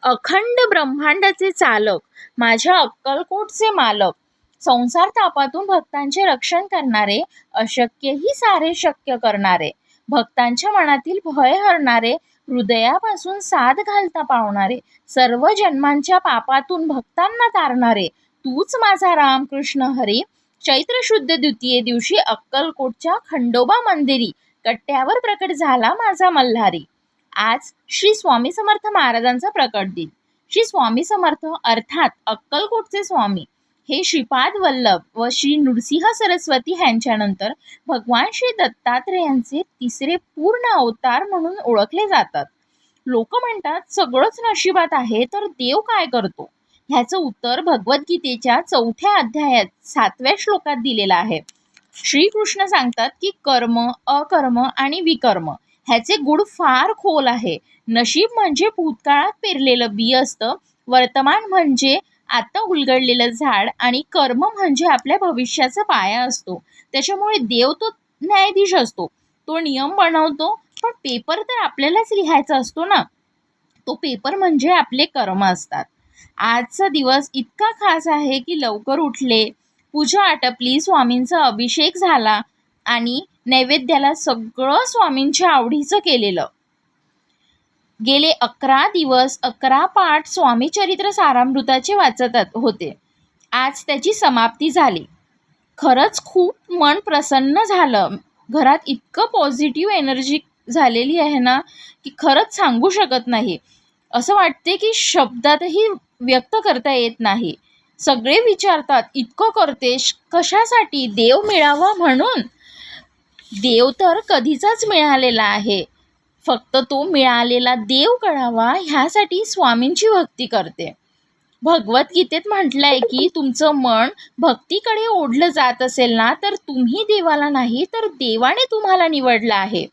अखंड ब्रह्मांडाचे चालक, माझ्या अक्कलकोटचे मालक, संसार तापातून भक्तांचे रक्षण करणारे, अशक्यही सारे शक्य करणारे, भक्तांच्या मनातील भय हरणारे, हृदयापासून साथ घालता पावणारे, सर्व जन्मांच्या पापातून भक्तांना तारणारे, तूच माझा रामकृष्ण हरी. चैत्र शुद्ध द्वितीये दिवशी अक्कलकोटच्या खंडोबा मंदिरी कट्ट्यावर प्रकट झाला माझा मल्हारी. आज श्री स्वामी समर्थ महाराजांचा प्रकट दिन. श्री स्वामी समर्थ अर्थात अक्कलकोटचे स्वामी हे श्रीपाद वल्लभ व श्री नृसिंह सरस्वती ह्यांच्यानंतर भगवान श्री दत्तात्रेयांचे तिसरे पूर्ण अवतार म्हणून ओळखले जातात. लोक म्हणतात सगळंच नशिबात आहे, तर देव काय करतो? ह्याचं उत्तर भगवद्गीतेच्या 4थ्या अध्यायात 7व्या श्लोकात दिलेलं आहे. श्रीकृष्ण सांगतात की कर्म, अकर्म आणि विकर्म ह्याचे गुण फार खोल आहे. नशीब म्हणजे भूतकाळात पेरलेलं बी असतं, वर्तमान म्हणजे आता उलगडलेलं झाड आणि कर्म म्हणजे आपल्या भविष्याचा पाया असतो. त्याच्यामुळे देव तो न्यायाधीश असतो, तो नियम बनवतो, पण पेपर तर आपल्यालाच लिहायचा असतो ना. तो पेपर म्हणजे आपले कर्म असतात. आजचा दिवस इतका खास आहे की लवकर उठले, पूजा आटपली, स्वामींचा अभिषेक झाला आणि नैवेद्याला सगळं स्वामींच्या आवडीचं केलेलं. गेले 11 दिवस 11 पाठ स्वामी चरित्र सारामृताचे वाचत होते. आज त्याची समाप्ती झाली. खरंच खूप मन प्रसन्न झालं. घरात इतकं पॉझिटिव्ह एनर्जी झालेली आहे ना की खरंच सांगू शकत नाही. असं वाटते की शब्दातही व्यक्त करता येत नाही. सगळे विचारतात इतकं करतेस कशासाठी? देव मिळावा म्हणून? देव तर कधीचाच मिळालेला आहे, फक्त तो मिळालेला देव कळावा ह्यासाठी स्वामींची भक्ती करते. भगवद्गीतेत म्हटलंय की तुमचं मन भक्तीकडे ओढलं जात असेल ना, तर तुम्ही देवाला नाही तर देवाने तुम्हाला निवडलं आहे.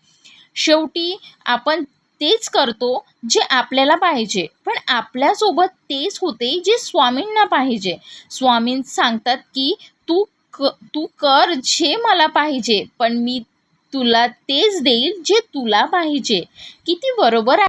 शेवटी आपण तेच करतो जे आपल्याला पाहिजे, पण आपल्यासोबत तेच होते जे स्वामींना पाहिजे. स्वामी सांगतात की तू कर जे मला पाहिजे, पण मी तुला तेच देईल जे तुला पाहिजे. किती बरोबर आहे.